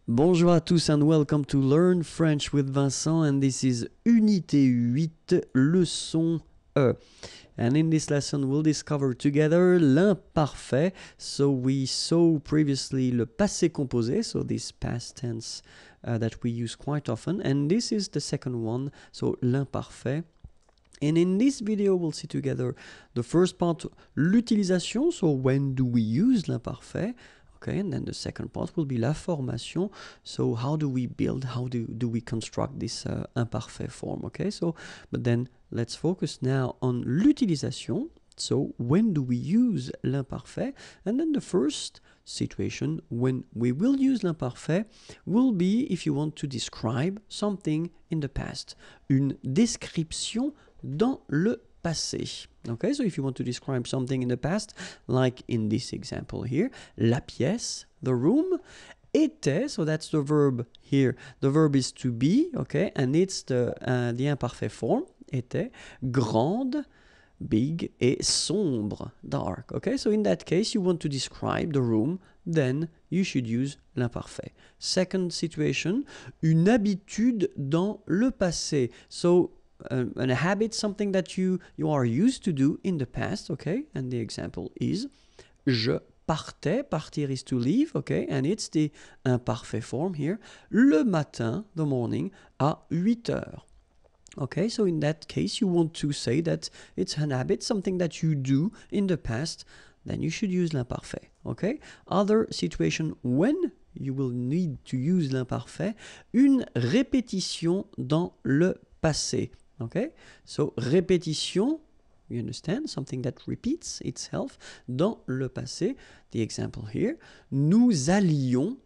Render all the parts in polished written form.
Bonjour à tous and welcome to Learn French with Vincent, and this is Unité 8, leçon E. And in this lesson we'll discover together l'imparfait. So we saw previously le passé composé, so this past tense that we use quite often, and this is the second one, so l'imparfait. And in this video we'll see together the first part, l'utilisation, so when do we use l'imparfait. Okay, and then the second part will be la formation. So how do we build, how do we construct this imparfait form? Okay, so, but then let's focus now on l'utilisation. So when do we use l'imparfait? And then the first situation when we will use l'imparfait will be if you want to describe something in the past. Une description dans le passé. Okay, so if you want to describe something in the past, like in this example here, la pièce, the room, était, so that's the verb here. The verb is to be, okay, and it's the imparfait form, était, grande, big, et sombre, dark. Okay, so in that case, you want to describe the room, then you should use l'imparfait. Second situation, une habitude dans le passé. So a habit, something that you are used to do in the past, okay? And the example is je partais, partir is to leave, okay? And it's the imparfait form here. Le matin, the morning, à 8 heures. Okay, so in that case, you want to say that it's an habit, something that you do in the past, then you should use l'imparfait, okay? Other situation when you will need to use l'imparfait, une répétition dans le passé. Okay, so répétition, you understand, something that repeats itself dans le passé. The example here, nous allions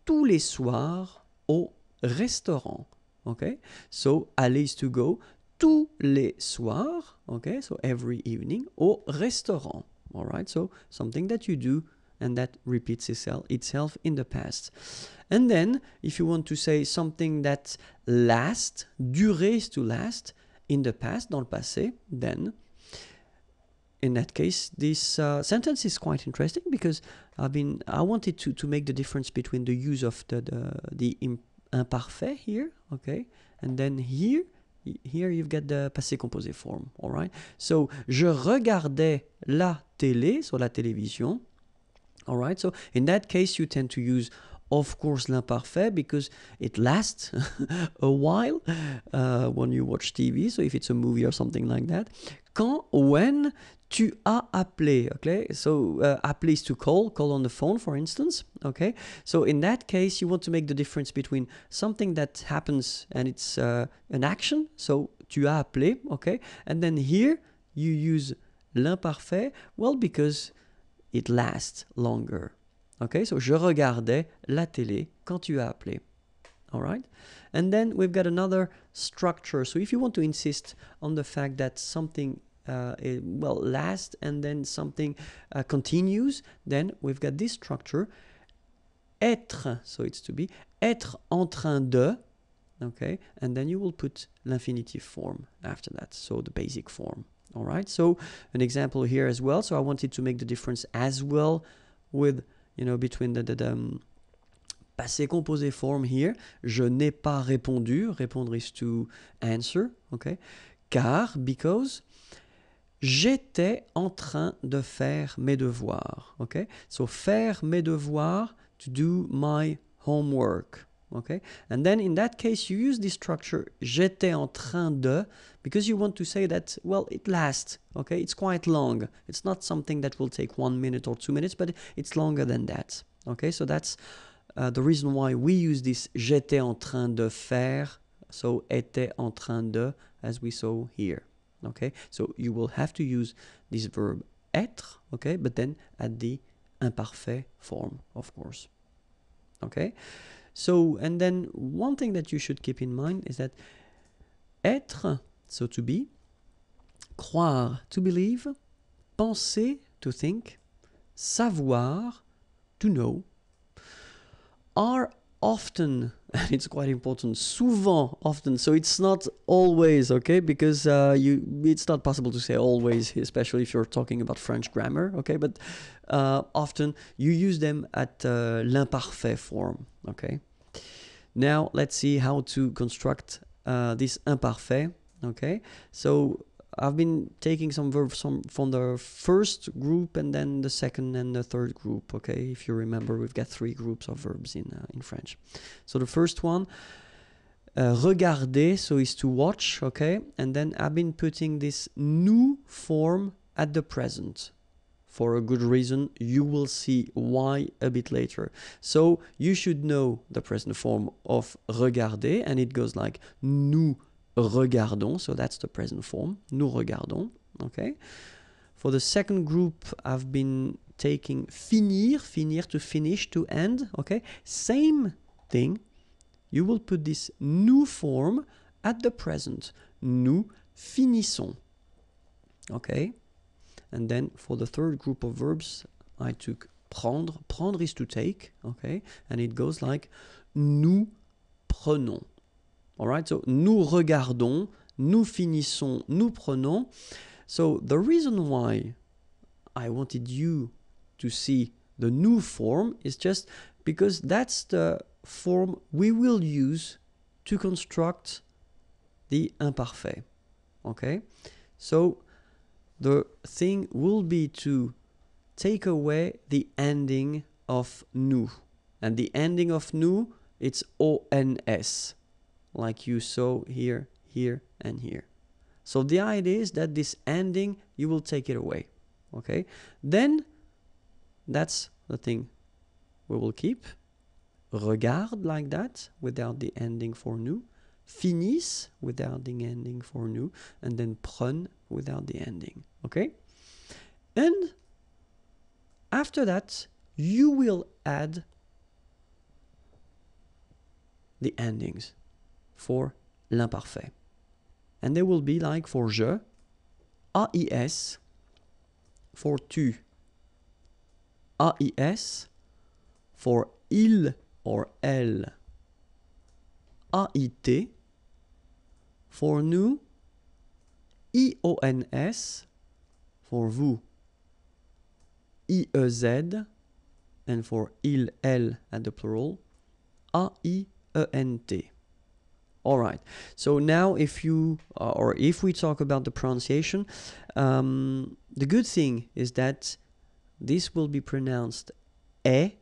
tous les soirs au restaurant. Okay, so aller is to go, tous les soirs, okay, so every evening, au restaurant. All right, so something that you do and that repeats itself in the past. And then, if you want to say something that lasts, durer is to last, in the past, dans le passé, then, in that case, this sentence is quite interesting because I wanted to make the difference between the use of the imparfait here, okay, and then here you've got the passé composé form, all right? So, je regardais la télé, so la télévision. All right, so in that case, you tend to use, of course, l'imparfait because it lasts a while when you watch TV. So if it's a movie or something like that. When tu as appelé, okay? So appeler is to call on the phone, for instance, okay? So in that case, you want to make the difference between something that happens and it's an action. So tu as appelé, okay? And then here you use l'imparfait, well, because it lasts longer. Okay, so je regardais la télé quand tu as appelé. All right? And then we've got another structure. So if you want to insist on the fact that something lasts and then something continues, then we've got this structure. Être, so it's to be, être en train de, okay? And then you will put l'infinitive form after that, so the basic form. All right, so an example here as well. So I wanted to make the difference as well with, between the passé composé form here. Je n'ai pas répondu. Répondre is to answer, okay? Because j'étais en train de faire mes devoirs, okay? So faire mes devoirs, to do my homework. Okay, and then in that case you use this structure j'étais en train de because you want to say that, well, it lasts, okay, it's quite long, it's not something that will take 1 minute or 2 minutes, but it's longer than that. Okay, so that's the reason why we use this j'étais en train de faire, so était en train de, as we saw here. Okay, so you will have to use this verb être, okay, but then at the imparfait form, of course. Okay, so, and then one thing that you should keep in mind is that être, so to be, croire, to believe, penser, to think, savoir, to know, are often and it's quite important, souvent, often, so it's not always, okay, because it's not possible to say always, especially if you're talking about French grammar, okay, but often you use them at l'imparfait form, okay. Now let's see how to construct this imparfait, okay. So I've been taking some verbs from the first group and then the second and the third group, okay. If you remember, we've got 3 groups of verbs in French. So the first one, regarder, so is to watch, okay. And then I've been putting this nous form at the present for a good reason. You will see why a bit later. So you should know the present form of regarder, and it goes like nous regardons, so that's the present form, nous regardons, okay. For the second group, I've been taking finir, finir to finish, to end, okay. Same thing, you will put this nous form at the present, nous finissons, okay. And then for the third group of verbs, I took prendre, prendre is to take, okay, and it goes like nous prenons. All right, so nous regardons, nous finissons, nous prenons. So the reason why I wanted you to see the nous form is just because that's the form we will use to construct the imparfait. Okay, so the thing will be to take away the ending of nous. And the ending of nous, it's ons. Like you saw here, here, and here. So the idea is that this ending, you will take it away, okay? Then, that's the thing we will keep. Regarde like that, without the ending for nous. Finisse, without the ending for nous. And then prenne, without the ending, okay? And after that, you will add the endings for l'imparfait. And they will be like for je, AIS, for tu, AIS, for il or elle, AIT, for nous, IONS, for vous, IEZ, and for il, elle at the plural, AIENT. All right, so now if you, or if we talk about the pronunciation, the good thing is that this will be pronounced e,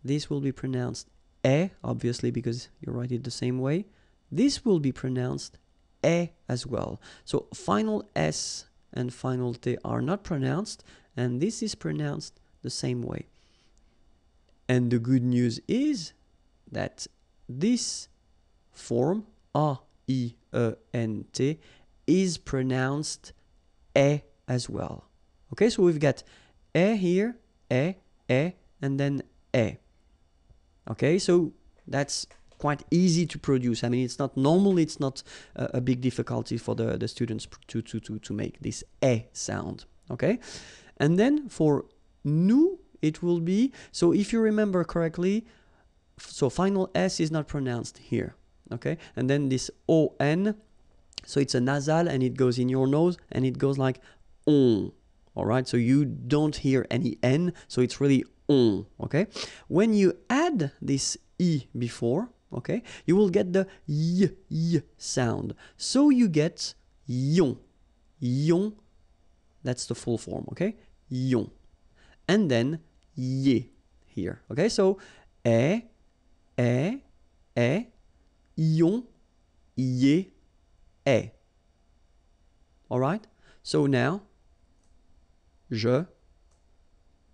this will be pronounced e, obviously because you write it the same way. This will be pronounced e as well. So final s and final t are not pronounced, and this is pronounced the same way. And the good news is that this form, A-I-E-N-T, is pronounced E as well. Okay, so we've got E here, E, and then E. Okay, so that's quite easy to produce. I mean, it's not normally, it's not a big difficulty for the students to make this E sound. Okay, and then for nous, it will be, so if you remember correctly, so final S is not pronounced here. Okay, and then this O-N, so it's a nasal and it goes in your nose and it goes like on. All right, so you don't hear any N, so it's really on. Okay, when you add this I before, okay, you will get the y sound. So you get yon, yon, that's the full form, okay, yon. And then ye here, okay, so e, yon, ye, e. All right, so now je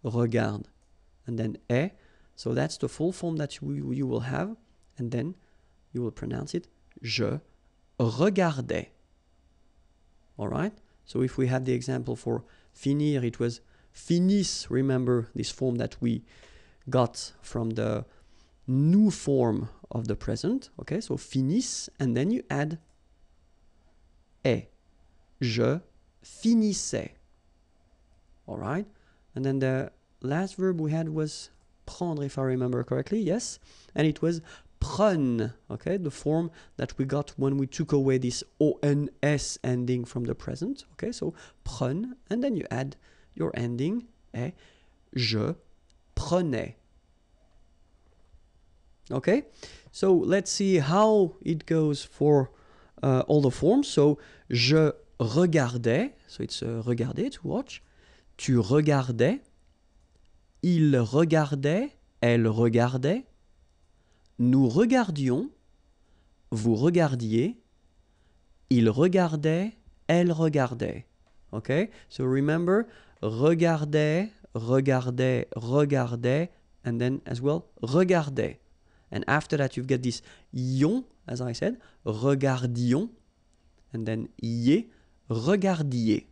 regarde, and then e, so that's the full form that you will have, and then you will pronounce it je regardais. All right, so if we have the example for finir, it was finisse. Remember this form that we got from the nous form of the present. Okay, so finisse, and then you add et. Je finissais. All right, and then the last verb we had was prendre, if I remember correctly. Yes, and it was prenne, okay, the form that we got when we took away this ONS ending from the present, okay, so prenne, and then you add your ending, et je prenais. Okay, so let's see how it goes for all the forms. So, je regardais, so it's regarder, to watch. Tu regardais, il regardait, elle regardait. Nous regardions, vous regardiez, il regardait, elle regardait. Okay, so remember, regardait, regardait, regardait, and then as well, regardait. And after that, you've got this ion, as I said, regardions, and then ier, regardiez.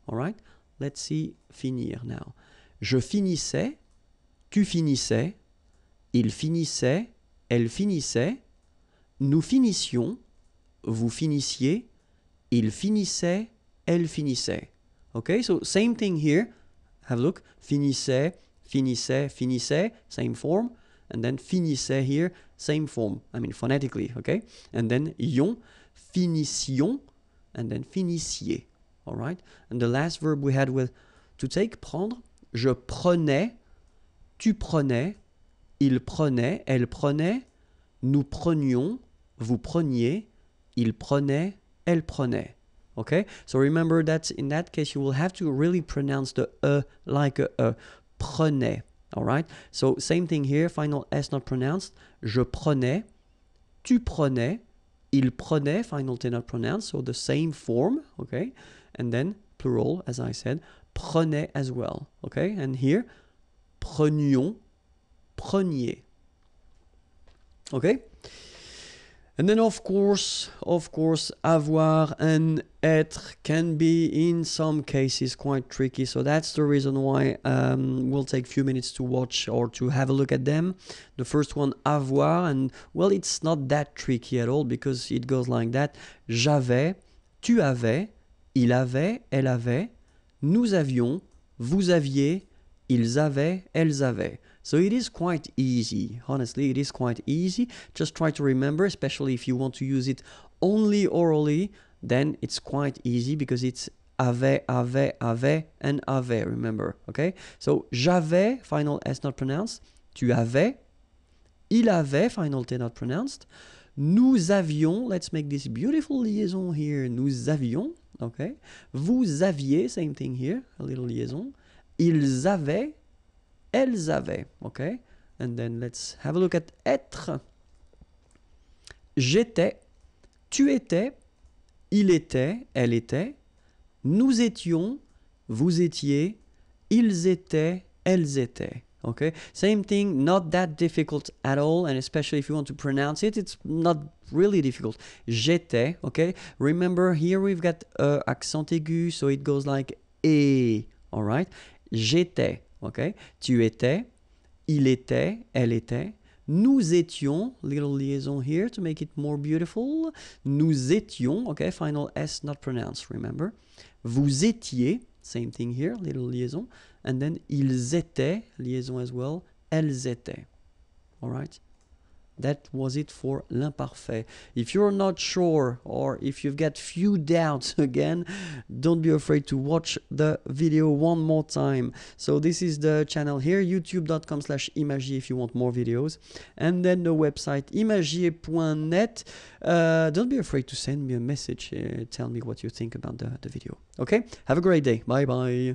All right, let's see finir now. Je finissais, tu finissais, il finissait, elle finissait, nous finissions, vous finissiez, il finissait, elle finissait. Okay, so same thing here. Have a look. Finissait, finissait, finissait, same form. And then finissait here, same form. I mean phonetically, okay? And then ion, finissions, and then finissiez. All right? And the last verb we had with to take, prendre. Je prenais, tu prenais, il prenait, elle prenait, nous prenions, vous preniez, il prenait, elle prenait. Okay? So remember that in that case you will have to really pronounce the like a prenait. All right? So same thing here, final S not pronounced. Je prenais, tu prenais, il prenait, final T not pronounced, so the same form, okay? And then plural, as I said, prenait as well, okay? And here, prenions, preniez. Okay? And then of course, avoir and être can be in some cases quite tricky. So that's the reason why we'll take a few minutes to watch or to have a look at them. The first one, avoir, and well, it's not that tricky at all because it goes like that. J'avais, tu avais, il avait, elle avait, nous avions, vous aviez, ils avaient, elles avaient. So it is quite easy. Honestly, it is quite easy. Just try to remember, especially if you want to use it only orally, then it's quite easy because it's avait, and avait, remember, okay? So, j'avais, final S not pronounced. Tu avais. Il avait, final T not pronounced. Nous avions, let's make this beautiful liaison here. Nous avions, okay? Vous aviez, same thing here, a little liaison. Ils avaient. Elles avaient, okay? And then let's have a look at être. J'étais, tu étais, il était, elle était, nous étions, vous étiez, ils étaient, elles étaient. Okay? Same thing, not that difficult at all, and especially if you want to pronounce it, it's not really difficult. J'étais, okay? Remember, here we've got accent aigu, so it goes like et, all right? J'étais. Okay, tu étais, il était, elle était, nous étions, little liaison here to make it more beautiful, nous étions, okay, final S not pronounced, remember, vous étiez, same thing here, little liaison, and then ils étaient, liaison as well, elles étaient, all right? That was it for l'imparfait. If you're not sure or if you've got few doubts again, don't be afraid to watch the video one more time. So this is the channel here, youtube.com/imagier if you want more videos. And then the website imagier.net. Don't be afraid to send me a message. Tell me what you think about the video. Okay? Have a great day. Bye-bye.